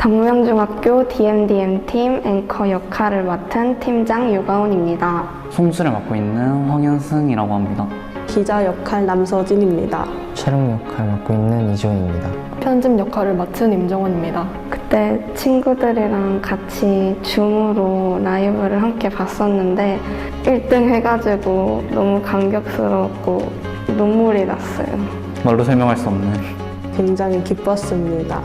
당명중학교 DMDM팀 앵커 역할을 맡은 팀장 유가온입니다. 송수를 맡고 있는 황현승이라고 합니다. 기자 역할 남서진입니다. 촬영 역할 맡고 있는 이주원입니다. 편집 역할을 맡은 임정원입니다. 그때 친구들이랑 같이 줌으로 라이브를 함께 봤었는데 1등 해가지고 너무 감격스러웠고 눈물이 났어요. 말로 설명할 수 없는. 굉장히 기뻤습니다.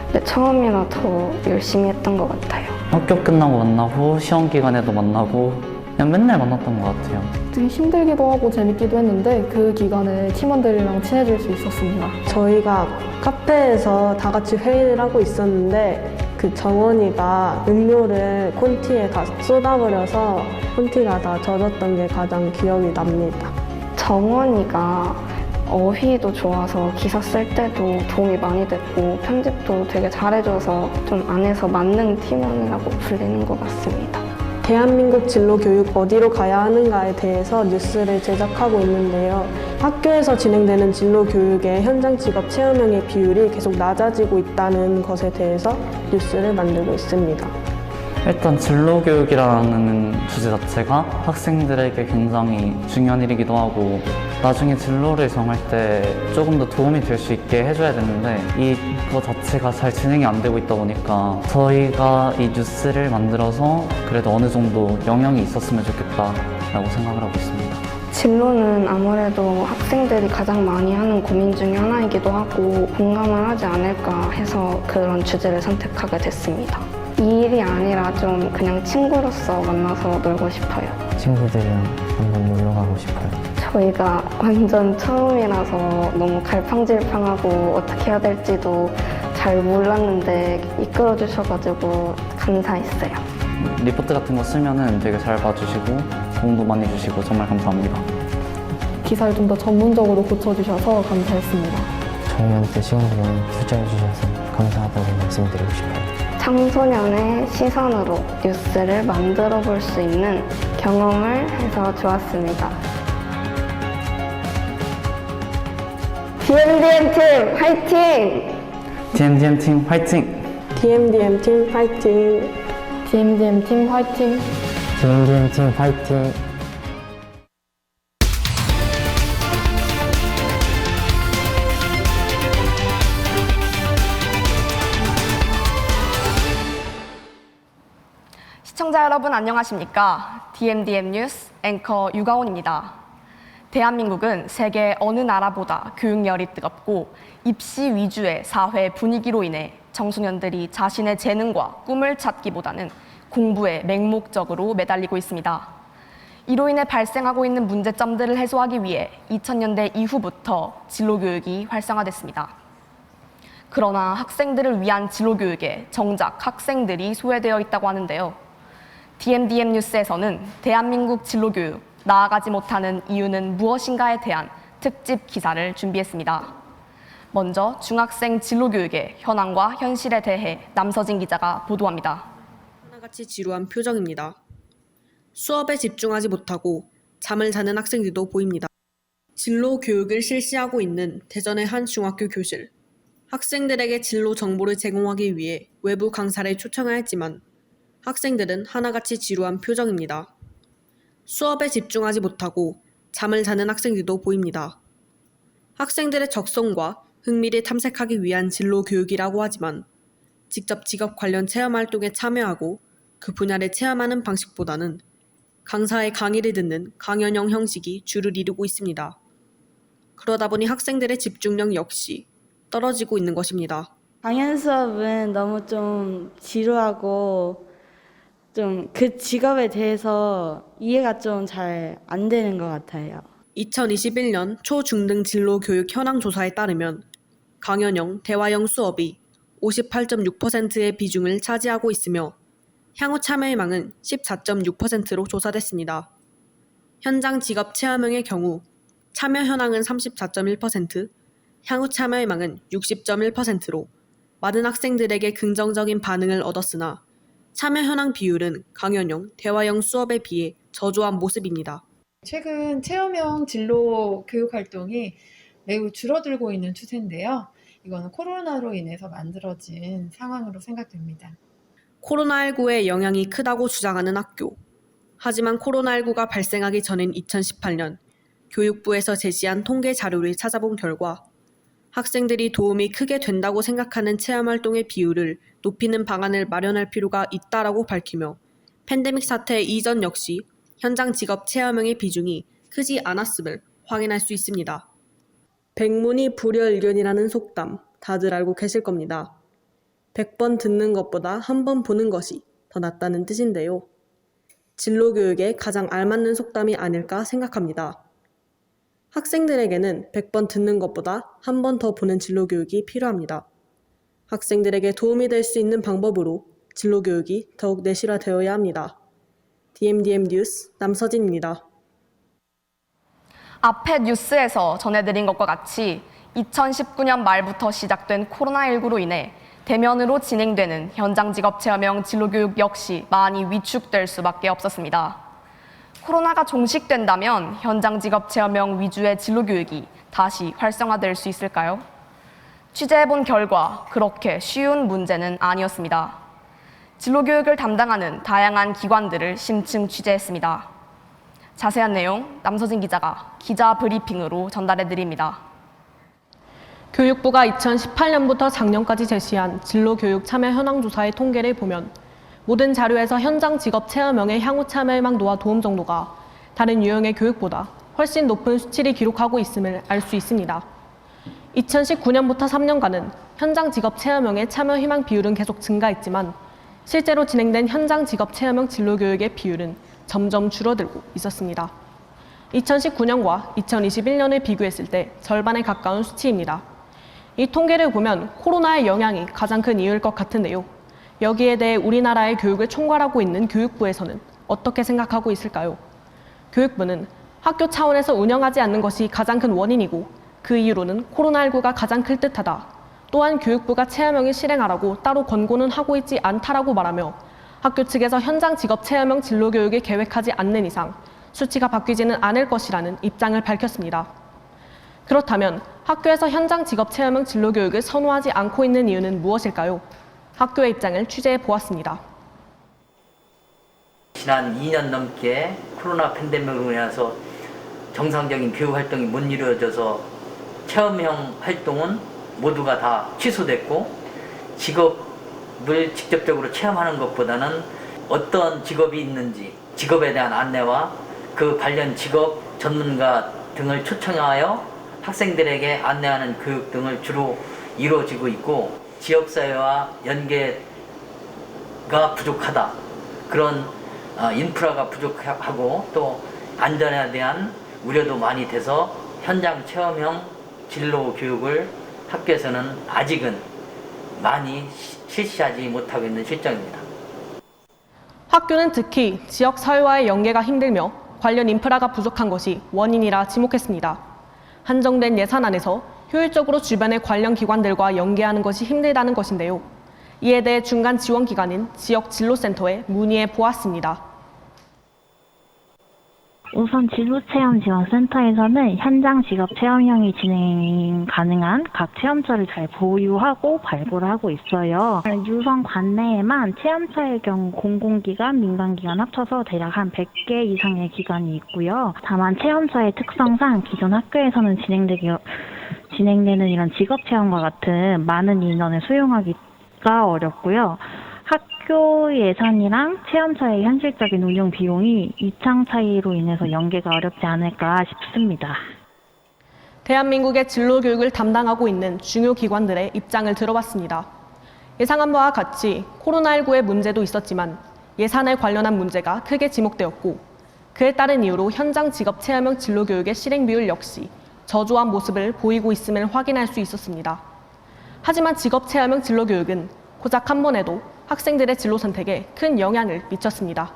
근데 처음이라 더 열심히 했던 것 같아요. 학교 끝나고 만나고 시험 기간에도 만나고 그냥 맨날 만났던 것 같아요. 되게 힘들기도 하고 재밌기도 했는데 그 기간에 팀원들이랑 친해질 수 있었습니다. 저희가 카페에서 다 같이 회의를 하고 있었는데 그 정원이가 음료를 콘티에 다 쏟아버려서 콘티가 다 젖었던 게 가장 기억이 납니다. 정원이가 어휘도 좋아서 기사 쓸 때도 도움이 많이 됐고 편집도 되게 잘해줘서 좀 안에서 만능 팀원이라고 불리는 것 같습니다. 대한민국 진로 교육 어디로 가야 하는가에 대해서 뉴스를 제작하고 있는데요. 학교에서 진행되는 진로 교육의 현장 직업 체험형의 비율이 계속 낮아지고 있다는 것에 대해서 뉴스를 만들고 있습니다. 일단 진로교육이라는 주제 자체가 학생들에게 굉장히 중요한 일이기도 하고 나중에 진로를 정할 때 조금 더 도움이 될 수 있게 해줘야 되는데 이거 자체가 잘 진행이 안 되고 있다 보니까 저희가 이 뉴스를 만들어서 그래도 어느 정도 영향이 있었으면 좋겠다라고 생각을 하고 있습니다. 진로는 아무래도 학생들이 가장 많이 하는 고민 중에 하나이기도 하고 공감을 하지 않을까 해서 그런 주제를 선택하게 됐습니다. 이 일이 아니라 좀 그냥 친구로서 만나서 놀고 싶어요. 친구들이랑 한번 놀러 가고 싶어요. 저희가 완전 처음이라서 너무 갈팡질팡하고 어떻게 해야 될지도 잘 몰랐는데 이끌어 주셔가지고 감사했어요. 리포트 같은 거 쓰면은 되게 잘 봐주시고 도움도 많이 주시고 정말 감사합니다. 기사를 좀 더 전문적으로 고쳐주셔서 감사했습니다. 저희한테 시간을 많이 투자해 주셔서 감사하다고 말씀드리고 싶어요. 청소년의 시선으로 뉴스를 만들어 볼 수 있는 경험을 해서 좋았습니다. DMDM팀 화이팅! DMDM팀 화이팅! DMDM팀 파이팅! DMDM팀 화이팅! DMDM팀 파이팅! 시청자 여러분 안녕하십니까? DMDM 뉴스 앵커 유가온입니다. 대한민국은 세계 어느 나라보다 교육열이 뜨겁고 입시 위주의 사회 분위기로 인해 청소년들이 자신의 재능과 꿈을 찾기보다는 공부에 맹목적으로 매달리고 있습니다. 이로 인해 발생하고 있는 문제점들을 해소하기 위해 2000년대 이후부터 진로교육이 활성화됐습니다. 그러나 학생들을 위한 진로교육에 정작 학생들이 소외되어 있다고 하는데요. DMDM 뉴스에서는 대한민국 진로교육, 나아가지 못하는 이유는 무엇인가에 대한 특집 기사를 준비했습니다. 먼저 중학생 진로교육의 현황과 현실에 대해 남서진 기자가 보도합니다. 하나같이 지루한 표정입니다. 수업에 집중하지 못하고 잠을 자는 학생들도 보입니다. 진로 교육을 실시하고 있는 대전의 한 중학교 교실. 학생들에게 진로 정보를 제공하기 위해 외부 강사를 초청하였지만 학생들은 하나같이 지루한 표정입니다. 수업에 집중하지 못하고 잠을 자는 학생들도 보입니다. 학생들의 적성과 흥미를 탐색하기 위한 진로 교육이라고 하지만 직접 직업 관련 체험 활동에 참여하고 그 분야를 체험하는 방식보다는 강사의 강의를 듣는 강연형 형식이 주를 이루고 있습니다. 그러다 보니 학생들의 집중력 역시 떨어지고 있는 것입니다. 강연 수업은 너무 좀 지루하고 좀 그 직업에 대해서 이해가 좀 잘 안 되는 것 같아요. 2021년 초중등 진로 교육 현황 조사에 따르면 강연형, 대화형 수업이 58.6%의 비중을 차지하고 있으며 향후 참여희망은 14.6%로 조사됐습니다. 현장 직업 체험형의 경우 참여 현황은 34.1%, 향후 참여희망은 60.1%로 많은 학생들에게 긍정적인 반응을 얻었으나 참여 현황 비율은 강연형, 대화형 수업에 비해 저조한 모습입니다. 최근 체험형 진로 교육 활동이 매우 줄어들고 있는 추세인데요. 이거는 코로나로 인해서 만들어진 상황으로 생각됩니다. 코로나19의 영향이 크다고 주장하는 학교. 하지만 코로나19가 발생하기 전인 2018년 교육부에서 제시한 통계 자료를 찾아본 결과 학생들이 도움이 크게 된다고 생각하는 체험활동의 비율을 높이는 방안을 마련할 필요가 있다라고 밝히며 팬데믹 사태 이전 역시 현장 직업 체험형의 비중이 크지 않았음을 확인할 수 있습니다. 백문이 불여일견이라는 속담 다들 알고 계실 겁니다. 100번 듣는 것보다 한 번 보는 것이 더 낫다는 뜻인데요. 진로교육에 가장 알맞는 속담이 아닐까 생각합니다. 학생들에게는 100번 듣는 것보다 한 번 더 보는 진로교육이 필요합니다. 학생들에게 도움이 될 수 있는 방법으로 진로교육이 더욱 내실화되어야 합니다. DMDM 뉴스 남서진입니다. 앞에 뉴스에서 전해드린 것과 같이 2019년 말부터 시작된 코로나19로 인해 대면으로 진행되는 현장 직업 체험형 진로교육 역시 많이 위축될 수밖에 없었습니다. 코로나가 종식된다면 현장 직업 체험형 위주의 진로교육이 다시 활성화될 수 있을까요? 취재해본 결과 그렇게 쉬운 문제는 아니었습니다. 진로교육을 담당하는 다양한 기관들을 심층 취재했습니다. 자세한 내용 남서진 기자가 기자 브리핑으로 전달해드립니다. 교육부가 2018년부터 작년까지 제시한 진로교육 참여 현황 조사의 통계를 보면 모든 자료에서 현장 직업 체험형의 향후 참여 희망도와 도움 정도가 다른 유형의 교육보다 훨씬 높은 수치를 기록하고 있음을 알 수 있습니다. 2019년부터 3년간은 현장 직업 체험형의 참여 희망 비율은 계속 증가했지만 실제로 진행된 현장 직업 체험형 진로교육의 비율은 점점 줄어들고 있었습니다. 2019년과 2021년을 비교했을 때 절반에 가까운 수치입니다. 이 통계를 보면 코로나의 영향이 가장 큰 이유일 것 같은데요. 여기에 대해 우리나라의 교육을 총괄하고 있는 교육부에서는 어떻게 생각하고 있을까요? 교육부는 학교 차원에서 운영하지 않는 것이 가장 큰 원인이고 그 이유로는 코로나19가 가장 클 듯하다. 또한 교육부가 체험형을 실행하라고 따로 권고는 하고 있지 않다라고 말하며 학교 측에서 현장 직업 체험형 진로교육을 계획하지 않는 이상 수치가 바뀌지는 않을 것이라는 입장을 밝혔습니다. 그렇다면 학교에서 현장 직업 체험형 진로교육을 선호하지 않고 있는 이유는 무엇일까요? 학교의 입장을 취재해 보았습니다. 지난 2년 넘게 코로나 팬데믹으로 인해서 정상적인 교육 활동이 못 이루어져서 체험형 활동은 모두가 다 취소됐고 직업을 직접적으로 체험하는 것보다는 어떤 직업이 있는지 직업에 대한 안내와 그 관련 직업 전문가 등을 초청하여 학생들에게 안내하는 교육 등을 주로 이루어지고 있고 지역사회와 연계가 부족하다. 그런 인프라가 부족하고 또 안전에 대한 우려도 많이 돼서 현장 체험형 진로 교육을 학교에서는 아직은 많이 실시하지 못하고 있는 실정입니다. 학교는 특히 지역 사회와의 연계가 힘들며 관련 인프라가 부족한 것이 원인이라 지목했습니다. 한정된 예산 안에서 효율적으로 주변의 관련 기관들과 연계하는 것이 힘들다는 것인데요. 이에 대해 중간 지원 기관인 지역 진로센터에 문의해 보았습니다. 우선 진로체험지원센터에서는 현장 직업 체험형이 진행 가능한 각 체험처를 잘 보유하고 발굴을 하고 있어요. 유성 관내에만 체험처의 경우 공공기관, 민간기관 합쳐서 대략 한 100개 이상의 기관이 있고요. 다만 체험처의 특성상 기존 학교에서는 진행되는 이런 직업체험과 같은 많은 인원을 수용하기가 어렵고요. 학교 예산이랑 체험처의 현실적인 운영 비용이 이창 차이로 인해서 연계가 어렵지 않을까 싶습니다. 대한민국의 진로교육을 담당하고 있는 중요 기관들의 입장을 들어봤습니다. 예상한 바와 같이 코로나19의 문제도 있었지만 예산에 관련한 문제가 크게 지목되었고 그에 따른 이유로 현장 직업 체험형 진로교육의 실행 비율 역시 저조한 모습을 보이고 있음을 확인할 수 있었습니다. 하지만 직업 체험형 진로교육은 고작 한 번에도 학생들의 진로 선택에 큰 영향을 미쳤습니다.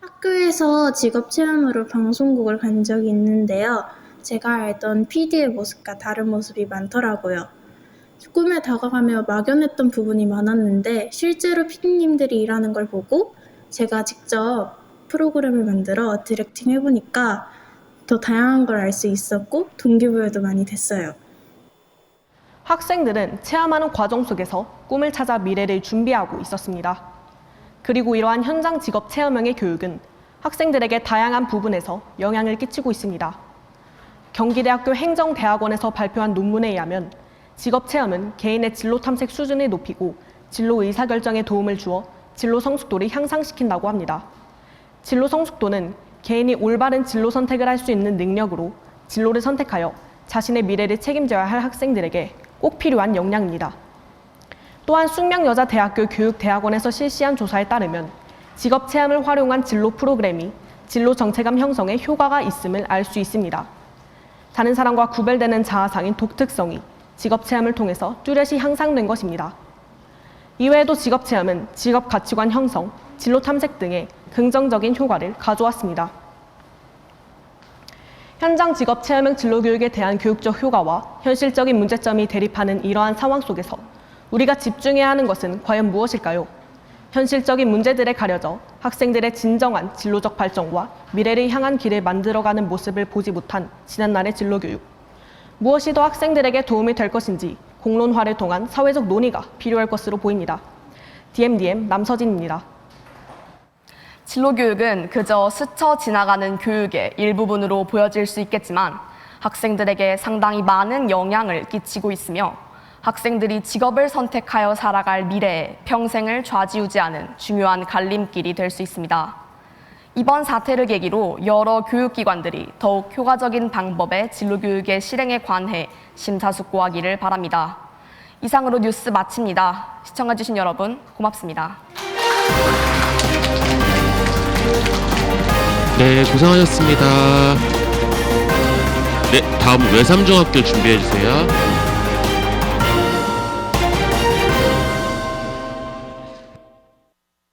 학교에서 직업체험으로 방송국을 간 적이 있는데요. 제가 알던 PD의 모습과 다른 모습이 많더라고요. 꿈에 다가가며 막연했던 부분이 많았는데 실제로 PD님들이 일하는 걸 보고 제가 직접 프로그램을 만들어 디렉팅 해보니까 더 다양한 걸 알 수 있었고 동기부여도 많이 됐어요. 학생들은 체험하는 과정 속에서 꿈을 찾아 미래를 준비하고 있었습니다. 그리고 이러한 현장 직업 체험형의 교육은 학생들에게 다양한 부분에서 영향을 끼치고 있습니다. 경기대학교 행정대학원에서 발표한 논문에 의하면 직업 체험은 개인의 진로 탐색 수준을 높이고 진로 의사결정에 도움을 주어 진로 성숙도를 향상시킨다고 합니다. 진로 성숙도는 개인이 올바른 진로 선택을 할 수 있는 능력으로 진로를 선택하여 자신의 미래를 책임져야 할 학생들에게 꼭 필요한 역량입니다. 또한 숙명여자대학교 교육대학원에서 실시한 조사에 따르면 직업체험을 활용한 진로 프로그램이 진로 정체감 형성에 효과가 있음을 알 수 있습니다. 다른 사람과 구별되는 자아상인 독특성이 직업체험을 통해서 뚜렷이 향상된 것입니다. 이외에도 직업체험은 직업 가치관 형성, 진로 탐색 등의 긍정적인 효과를 가져왔습니다. 현장 직업 체험형 진로 교육에 대한 교육적 효과와 현실적인 문제점이 대립하는 이러한 상황 속에서 우리가 집중해야 하는 것은 과연 무엇일까요? 현실적인 문제들에 가려져 학생들의 진정한 진로적 발전과 미래를 향한 길을 만들어가는 모습을 보지 못한 지난날의 진로 교육. 무엇이 더 학생들에게 도움이 될 것인지 공론화를 통한 사회적 논의가 필요할 것으로 보입니다. DMDM 남서진입니다. 진로교육은 그저 스쳐 지나가는 교육의 일부분으로 보여질 수 있겠지만 학생들에게 상당히 많은 영향을 끼치고 있으며 학생들이 직업을 선택하여 살아갈 미래에 평생을 좌지우지하는 중요한 갈림길이 될 수 있습니다. 이번 사태를 계기로 여러 교육기관들이 더욱 효과적인 방법의 진로교육의 실행에 관해 심사숙고하기를 바랍니다. 이상으로 뉴스 마칩니다. 시청해주신 여러분 고맙습니다. 네, 고생하셨습니다. 네, 다음 외삼중학교 준비해주세요.